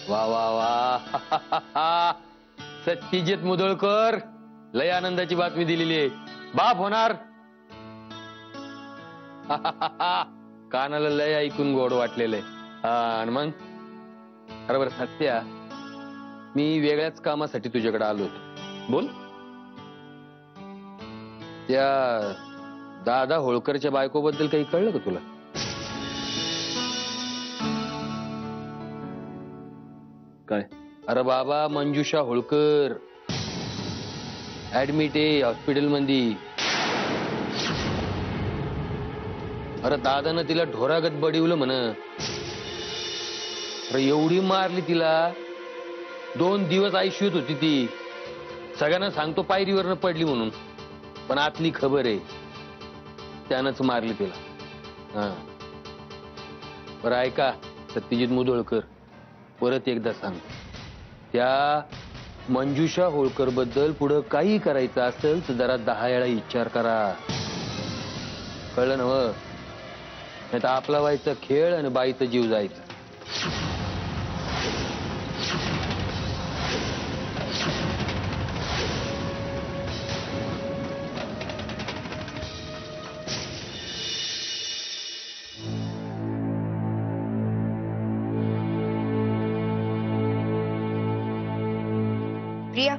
वा वा वा सत्यजित मुदोळकर लय आनंदाची बातमी दिलेली आहे. बाप होणार. कानाला लय ऐकून गोड वाटलेलं आहे. हा आणि मग बरोबर सत्या, मी वेगळ्याच कामासाठी तुझ्याकडे आलो होतो. बोल. त्या दादा होळकरच्या बायकोबद्दल काही कळलं का तुला? काय? अरे बाबा, मंजुषा होळकर ऍडमिट आहे हॉस्पिटल मध्ये. अरे दादानं तिला ढोरागत बडिवलं म्हण. अरे एवढी मारली तिला, 2 दिवस आयसीयूत होती ती. सगळ्यांना सांगतो पायरीवरनं पडली म्हणून, पण आतली खबर आहे त्यानंच मारली तिला. हा बरं ऐका सत्यजित मुदोळकर, परत एकदा सांग, त्या मंजुषा होळकर बद्दल पुढं काही करायचं असेल तर जरा 10 वेळा विचार करा. कळलं ना? नाही तर आपला व्हायचा खेळ आणि बाईचा जीव जायचा. प्रिया,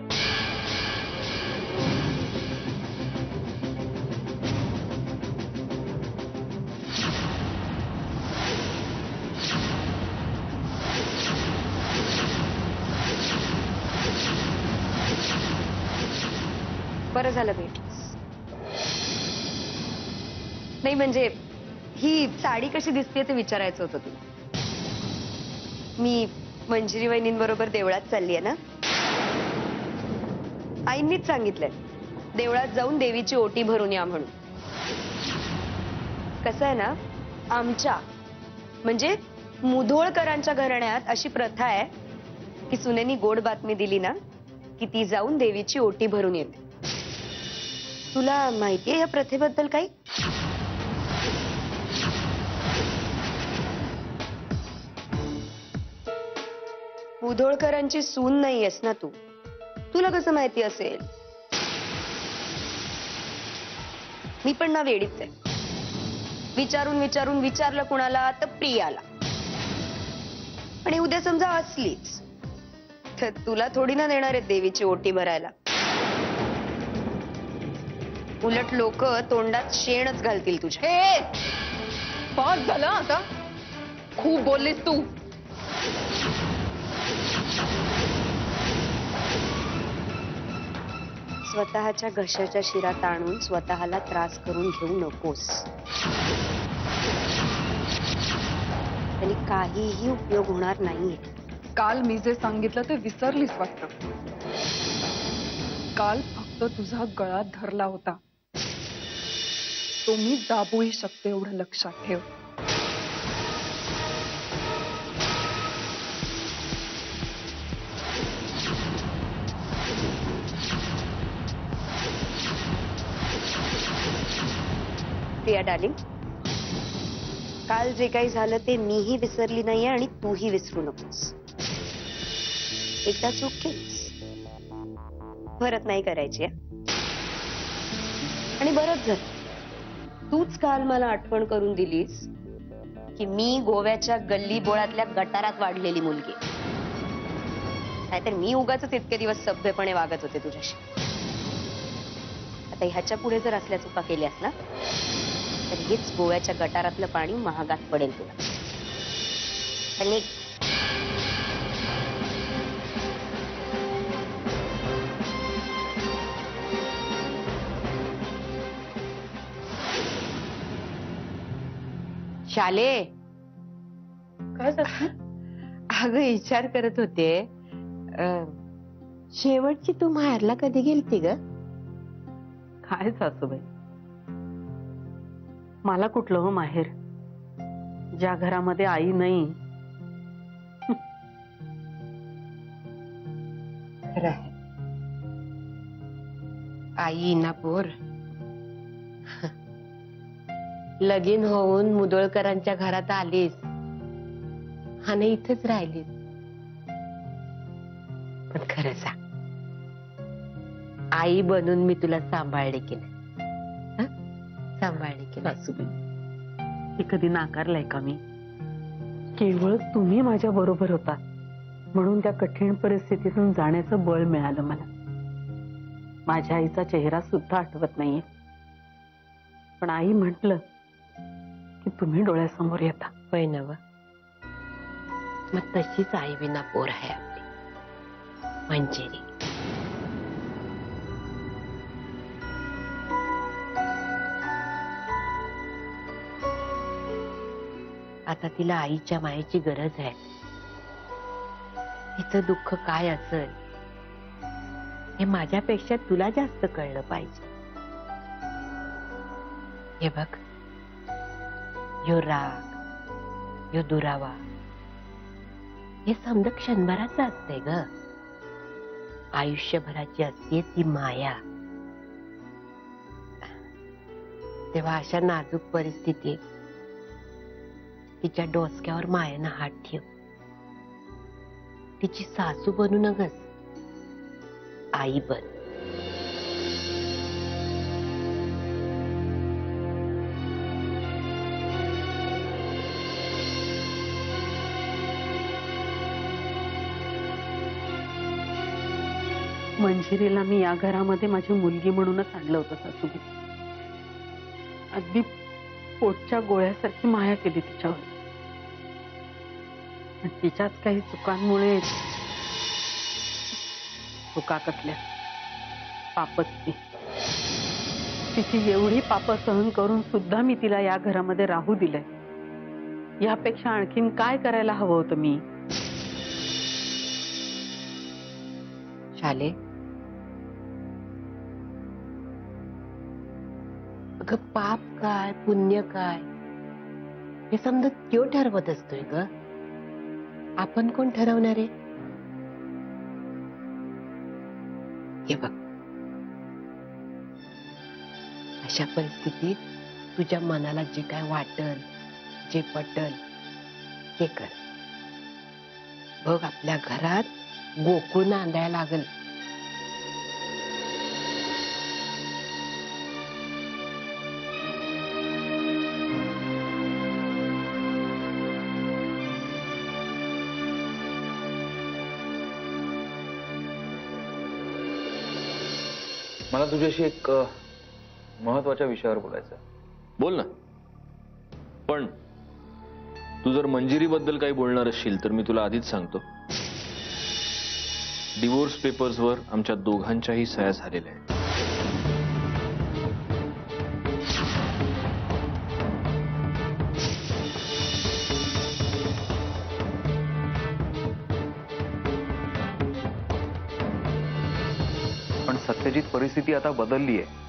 बरं झालं भेटलीस. नाही म्हणजे ही साडी कशी दिसते ते विचारायचं होतं तुला. मी मंजिरी वहिनींबरोबर देवळात चालली आहे ना. आईंनीच सांगितलंय देवळात जाऊन देवीची ओटी भरून या म्हणून. कसं आहे ना, आमच्या म्हणजे मुधोळकरांच्या घराण्यात अशी प्रथा आहे की सुनेनी गोड बातमी दिली ना की ती जाऊन देवीची ओटी भरून येते. तुला माहितीये या प्रथेबद्दल काही? मुधोळकरांची सून नाहीयेस ना तू, तुला कसं माहिती असेल? मी पण ना वेडीच आहे. विचारून विचारून विचारलं कुणाला तर प्रियाला. आणि उद्या समजा असलीच तर तुला थोडी ना देणार आहेत देवीची ओटी भरायला. उलट लोक तोंडात शेणच घालतील तुझ्या. हे बस झालं आता, खूप बोललीस तू. स्वतःच्या घशाच्या शिरा ताणून स्वतःला त्रास करून घेऊ नकोस. आणि काहीही उपयोग होणार नाहीये. काल मी जे सांगितलं ते विसरलीस वाटतं. काल फक्त तुझा गळा धरला होता, तो मी दाबूही शकते एवढं लक्षात ठेव. प्रिया डार्लिंग, काल जे काही झालं ते मीही विसरली नाहीये आणि तूही विसरू नकोस. एकदा चूक केलीस, परत नाही करायची. आणि बरंच झालं तूच काल मला आठवण करून दिलीस की मी गोव्याच्या गल्ली बोळातल्या गटारात वाढलेली मुलगी. नाहीतर मी उगाच इतके दिवस सभ्यपणे वागत होते तुझ्याशी. आता ह्याच्या पुढे जर असल्या चुका केल्यास ना तर हेच गोव्याच्या गटारातलं पाणी महागात पडेल तुला. आणि शाले, काय झालं? अगं विचार करत होते, शेवटची तू माहेरला कधी गेलती ग? काय सासूबाई, मला कुठलं हो माहेर, ज्या घरामध्ये आई नाही. खरं आहे, आई ना पोर. लगीन होऊन मुदोळकरांच्या घरात आलीस आणि इथेच राहिलीस. खरं सांग, आई बनून मी तुला सांभाळले की नाही? हं? सांभाळले की नाही? सासूबाई, हे कधी नाकारलंय का मी? केवळ तुम्ही माझ्या बरोबर होता म्हणून त्या कठीण परिस्थितीतून जाण्याचं बळ मिळालं मला. माझ्या आईचा चेहरा सुद्धा आठवत नाहीये, पण आई म्हटलं की तुम्ही डोळ्यासमोर येता. होय ना व? मग तशीच आई विना पोर आहे आपली मंजिरी. आता तिला आईच्या मायेची गरज आहे. तिचं दुःख काय असेल हे माझ्यापेक्षा तुला जास्त कळलं पाहिजे. हे बघ, यो राग, यो दुरावा हे समजा क्षणभराचं असते ग. आयुष्यभराची असते ती माया. तेव्हा अशा नाजूक परिस्थितीत तिच्या डोसक्यावर मायेनं हात ठेव. तिची सासू बनू नगस, आई बन. मंजिरीला मी या घरामध्ये माझी मुलगी म्हणूनच आणलं होतं सासूबाई. अगदी पोटच्या गोळ्यासारखी माया केली तिच्यावर. पण तिच्याच काही चुकांमुळे, चुका कसल्या, पापच ती. तिची एवढी पाप सहन करून सुद्धा मी तिला या घरामध्ये राहू दिलंय. यापेक्षा आणखीन काय करायला हवं होतं मी? शाले, अगं पाप काय पुण्य काय हे समजा त्यो ठरवत असतोय ग. आपण कोण ठरवणार आहे? हे बघ, अशा परिस्थितीत तुझ्या मनाला जे काय वाटल, जे पटल ते कर. बघ, आपल्या घरात गोकुळ नांदायला लागल. मला तुझ्याशी एक महत्वाच्या विषयावर बोलायचं. बोल ना. पण तू जर मंजिरीबद्दल काही बोलणार असशील तर मी तुला आधीच सांगतो, डिवोर्स पेपर्सवर आमच्या दोघांच्याही सह्या झालेल्या आहेत. पण सत्यजित, परिस्थिती आता बदलली आहे,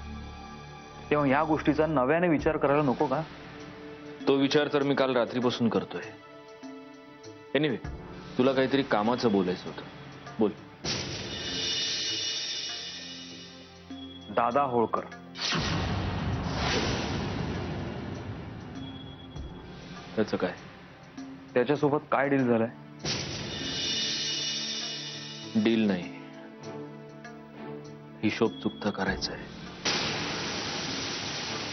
तेव्हा या गोष्टीचा नव्याने विचार करायला नको का? तो विचार तर मी काल रात्रीपासून करतोय. एनिवे, तुला काहीतरी कामाचं बोलायचं होतं, बोल. दादा होळकर, त्याचं काय? त्याच्यासोबत काय डील झालाय? डील नाही, हिशोब चुकता करायचा आहे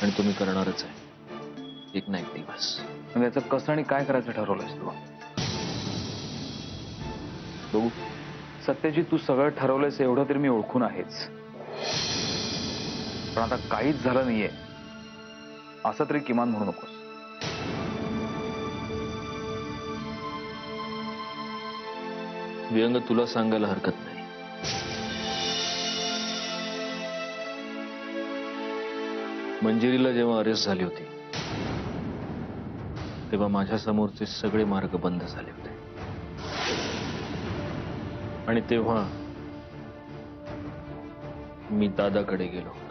आणि तुम्ही करणारच आहे, एक ना एक दिवस. मग याचं कसं आणि काय करायचं ठरवलंयस तू? बघू. सत्यजित, तू सगळं ठरवलंयस एवढं तरी मी ओळखून आहेच, पण आता काहीच झालं नाहीये असं तरी किमान म्हणू नकोस. व्यंग तुला सांगायला हरकत नाही. मंजिरीला जेव्हा अरेस्ट झाली होती तेव्हा माझ्या समोरचे सगळे मार्ग बंद झाले होते आणि तेव्हा मी दादाकडे गेलो होतो.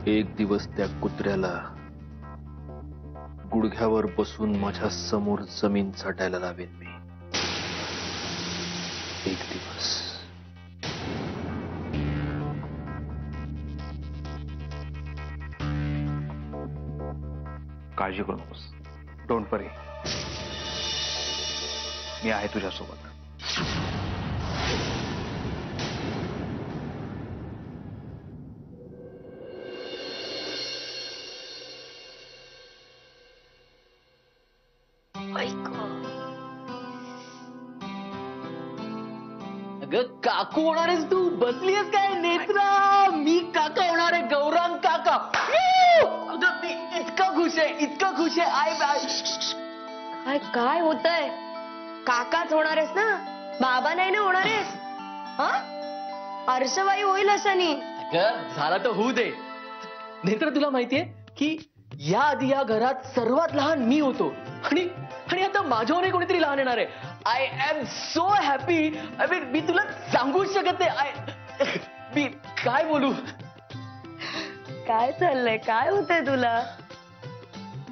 एक दिवस त्या कुत्र्याला गुडघ्यावर बसून माझ्या समोर जमीन चाटायला लावेन मी. एक दिवस. काळजी करू नकोस. डोंट वरी. मी आहे तुझ्यासोबत. अगं काकू होणार आहेस तू. बसलीयस काय नेत्रा. मी काका होणार आहे. गौरांग काका. अगं मी इतका खुश आहे, इतका खुश आहे. काय काय होतंय? काकाच होणार आहेस ना, बाबा नाही ना होणार आहेस? हा, अर्शवाई होईल अशानी. अगं झाला तर होऊ दे. नेत्रा तुला माहितीये की या आधी या घरात सर्वात लहान मी होतो आणि आणि आता माझ्याहूनही कोणीतरी लहान येणार आहे. I am so happy. I mean मी तुला सांगूच शकत नाही. मी काय बोलू. काय चाललंय? काय होतंय तुला?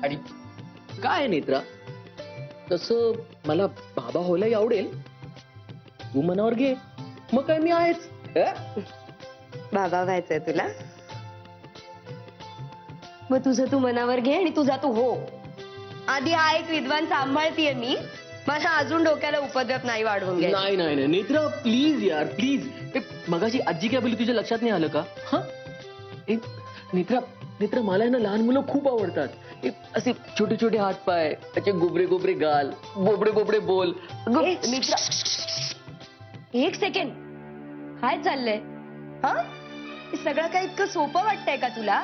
आणि काय नेत्रा, तसं मला बाबा व्हायलाही आवडेल. तू मनावर घे, मग काय मी आहेच. बाबा व्हायचंय तुला? मग तुझं तू मनावर घे आणि तुझा तू हो. आधी हा एक विद्वान सांभाळतीये मी. माझ्या अजून डोक्याला उपद्रव नाही वाढवून घे. नाही नाही नाही नेत्रा, प्लीज यार प्लीज. मगाशी आजी काय बोलली तुझ्या लक्षात नाही आलं का? हा नेत्रा, नेत्रा मला आहे ना लहान मुलं खूप आवडतात. असे छोटे छोटे हात पाय, त्याचे गोबरे गोबरे गाल, बोबडे बोबडे बोल. नेत्रा, एक सेकंड, काय चाललंय? हा, हे सगळं काही इतकं सोपं वाटतंय का तुला?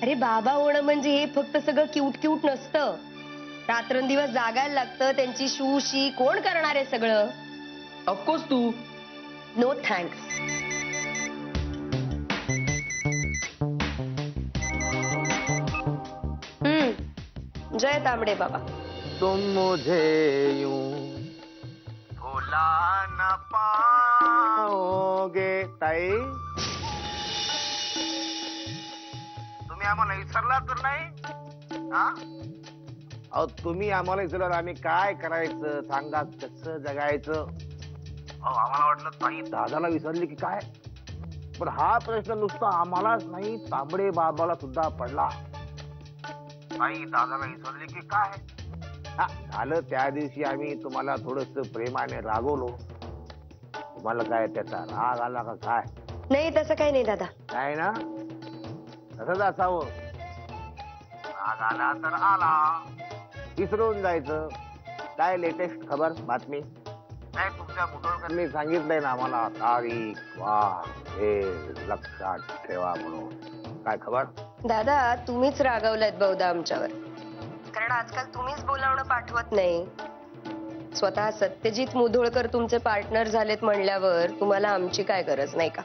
अरे बाबा होणं म्हणजे हे फक्त सगळं क्यूट क्यूट नसतं. रात्रंदिवस जागायला लागतं. त्यांची शू शी कोण करणार आहे सगळं? ऑफकोर्स तू. No thanks. जय तांबडे बाबा. तुम मुझे यूं भुला न पाओगे. ताई, तुम्ही आम्हाला विसरला तर नाही? हा, अहो तुम्ही आम्हाला विसरल्यावर आम्ही काय करायचं सांगा. कसं जगायचं? अहो आम्हाला वाटलं ताई दादाला विसरली की काय. पण हा प्रश्न नुसता आम्हालाच नाही, तांबडे बाबाला सुद्धा पडला. ताई दादाला विसरली की काय. हा, झालं त्या दिवशी आम्ही तुम्हाला थोडस प्रेमाने रागवलो. तुम्हाला काय त्याचा राग आला का काय? नाही, तसं काही नाही दादा. काय ना, तसंच असावं. राग आला तर आला, विसरून जायचं. काय लेटेस्ट खबर बातमी काय तुमच्या मुदोळकरांनी सांगितलंय ना आम्हाला, तारीख वार हे लक्षात ठेवा म्हणून. काय खबर? दादा, तुम्हीच रागवलात बहुधा आमच्यावर. कारण आजकाल तुम्हीच बोलावणं पाठवत नाही. स्वतः सत्यजित मुधोळकर तुमचे पार्टनर झालेत म्हणल्यावर तुम्हाला आमची काय गरज, नाही का?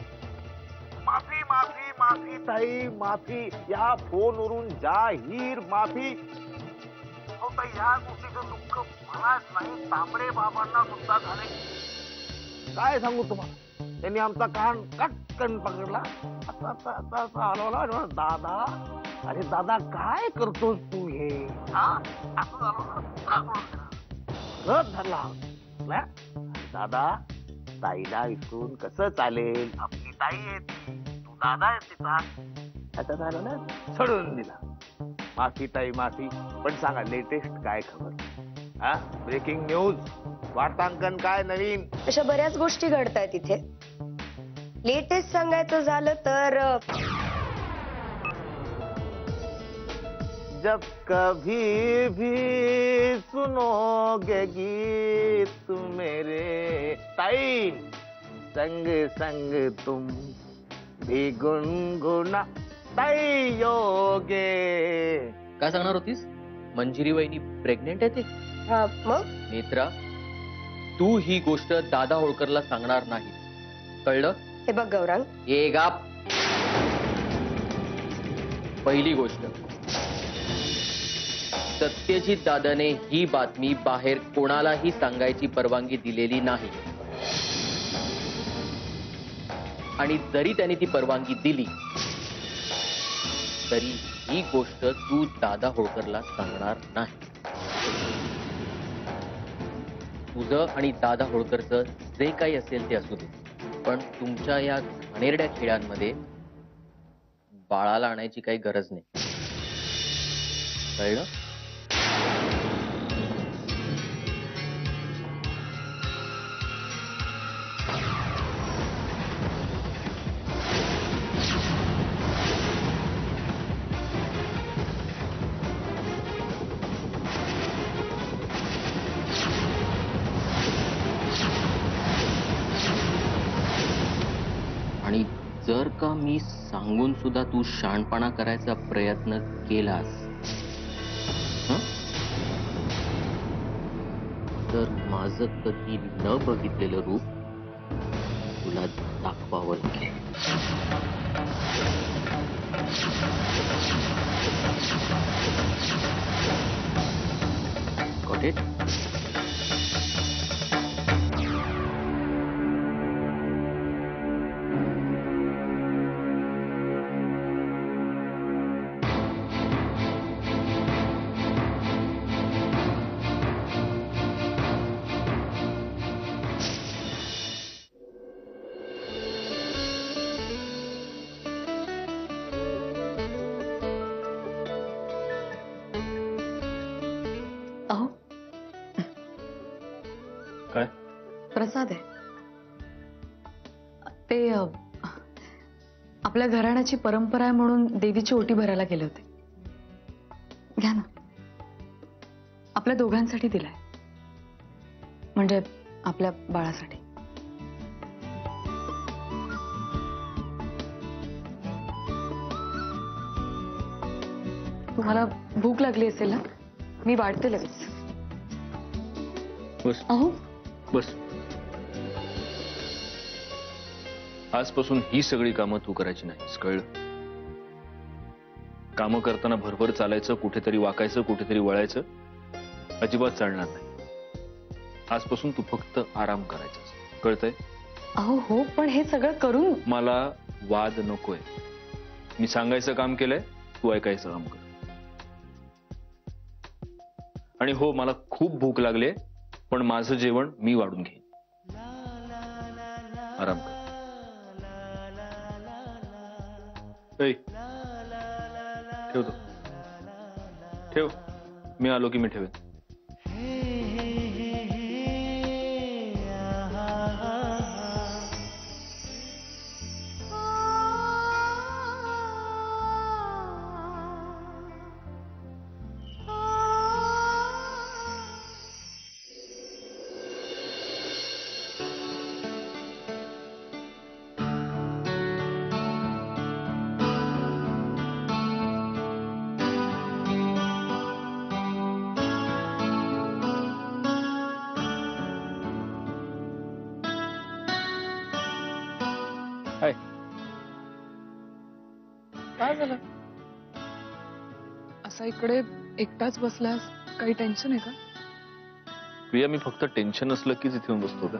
माफी माफी माफी ताई, माफी. या फोनवरून जाहीर माफी. अहो ताई, या गोष्टीचं दुःख मलाच नाही, तांबडे बाबांना सुद्धा झाले. काय सांगू तुम्हाला, त्यांनी आमचा कान कटकन पकडला. आता हलवला. दादा, अरे दादा काय करतोस तू हे? धरला. दादा, ताईला विसरून कसं चालेल? आपली ताई आहे ती, तू दादा आहे तिचा. आता झालं ना, सोडून दिला. माफी ताई, माफी. पण सांगा लेटेस्ट काय खबर? हा, ब्रेकिंग न्यूज, वार्तांकन काय नवीन? अशा बऱ्याच गोष्टी घडतायत इथे. लेटेस्ट सांगायचं झालं तर जब कभी भी सुनोगे गीत मेरे ताई, संग संग तुम भी गुनगुना ताईयोगे. काय सांगणार होतीस? मंजिरी वहिनी प्रेग्नेंट आहे ते? हा, मग नेत्रा, तू ही गोष्ट दादा होळकरला सांगणार नाही, कळलं? हे बघ गौरांग, ये गाप. पहिली गोष्ट, सत्यजित दादाने ही बातमी बाहेर कोणालाही सांगायची परवानगी दिलेली नाही. आणि जरी त्याने ती परवानगी दिली तरी ही गोष्ट तू दादा होळकरला सांगणार नाही. तुझं आणि दादा होळकरचं जे काही असेल ते असू दे, पण तुमच्या या घाणेरड्या खेळांमध्ये बाळाला आणायची काही गरज नाही. कळलं? आणि जर का मी सांगून सुद्धा तू शहाणपणा करायचा प्रयत्न केलास हं? तर माझं कधी न बघितलेलं रूप तुला दाखवावं लागेल. Got it? अहो काय? प्रसाद आहे ते आपल्या घराण्याची परंपरा आहे म्हणून देवीची ओटी भरायला गेले होते. घ्या ना. आपल्या दोघांसाठी दिलाय, म्हणजे आपल्या बाळासाठी. तुम्हाला भूक लागली असेल ना, मी वाढते लगेच. बस अहो बस. आजपासून ही सगळी कामं तू करायची नाहीस, कळलं? कामं करताना भरभर चालायचं, कुठेतरी वाकायचं, कुठेतरी वळायचं अजिबात चालणार नाही. आजपासून तू फक्त आराम करायचा, कळतंय? अहो हो, पण हे सगळं करून मला वाद नकोय. मी सांगायचं काम केलंय, तू ऐकायचं काम कर. आणि हो, मला खूप भूक लागली, पण माझं जेवण मी वाढून घेईन. आराम कर. ऐ, ठेवतो. ठेव. मी आलो की मी ठेवेन. हाय. काय झालं? असा इकडे एकटाच बसलास, काही टेन्शन आहे का? प्रिया, मी फक्त टेन्शन असलं कीच इथे येऊन बसतो का?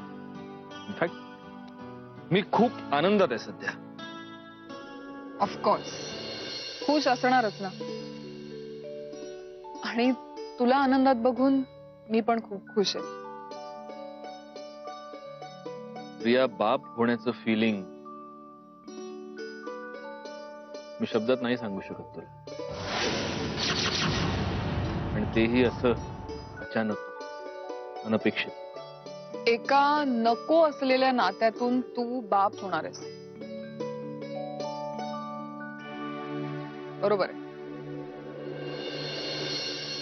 इनफॅक्ट मी खूप आनंदात आहे सध्या. ऑफकोर्स खुश असणारच ना. आणि तुला आनंदात बघून मी पण खूप खुश आहे. प्रिया, बाप होण्याचं फिलिंग मी शब्दात नाही सांगू शकत तुला. आणि तेही असं अचानक, अनपेक्षित. एका नको असलेल्या नात्यातून तू बाप होणार आहेस, बरोबर आहे?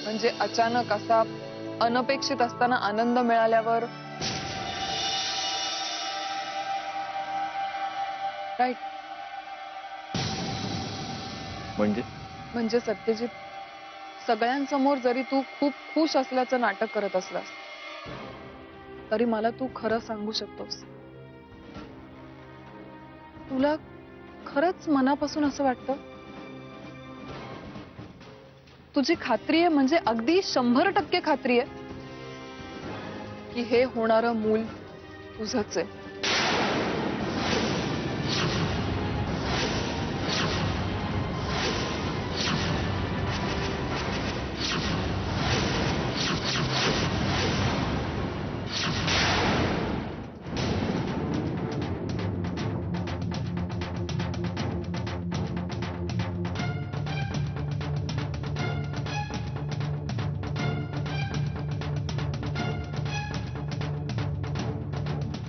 म्हणजे अचानक असा अनपेक्षित असताना आनंद मिळाल्यावर, राईट? म्हणजे सत्यजित, सगळ्यांसमोर जरी तू खूप खुश असल्याचं नाटक करत असलास तरी मला तू खरं सांगू शकतोस. तुला खरंच मनापासून असं वाटतं? तुझी खात्री आहे, म्हणजे अगदी 100% खात्री आहे की हे होणारं मूल तुझंच आहे?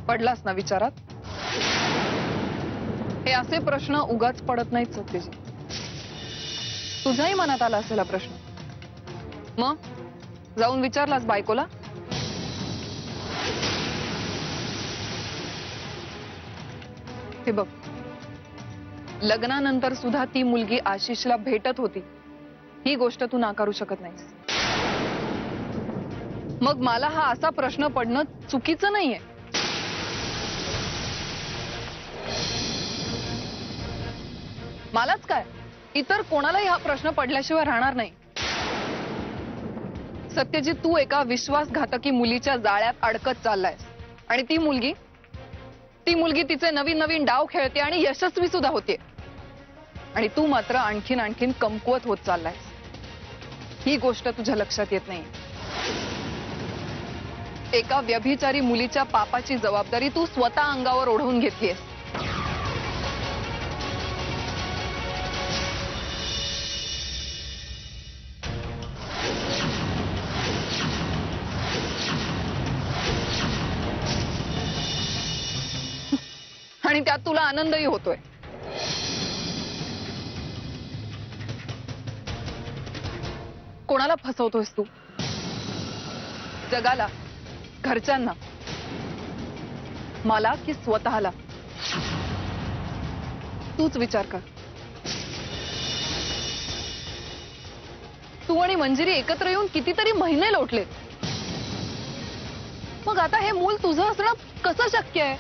पडलास ना विचारात? हे असे प्रश्न उगाच पडत नाहीत सत्यजी. तुझ्याही मनात आला असेल हा प्रश्न. मग जाऊन विचारलास बायकोला? हे बघ, लग्नानंतर सुद्धा ती मुलगी आशिषला भेटत होती, ही गोष्ट तू नाकारू शकत नाहीस. मग मला हा असा प्रश्न पडणं चुकीचं नाहीये. मलाच काय, इतर कोणालाही हा प्रश्न पडल्याशिवाय राहणार नाही. सत्यजित, तू एका विश्वासघातकी मुलीच्या जाळ्यात अडकत चाललायस आणि ती मुलगी तिचे नवीन नवीन डाव खेळते आणि यशस्वी सुद्धा होते. आणि तू मात्र आणखीन आणखीन कमकुवत होत चाललायस. ही गोष्ट तुझ्या लक्षात येत नाही. एका व्यभिचारी मुलीच्या पापाची जबाबदारी तू स्वतः अंगावर ओढवून घेतलीयस. आणि त्यात तुला आनंदही होतोय. कोणाला फसवतोयस तू? जगाला, घरच्यांना, मला की स्वतःला? तूच विचार कर. तू आणि मंजिरी एकत्र येऊन कितीतरी महिने लोटलेत. मग आता हे मूल तुझं असणं कसं शक्य आहे?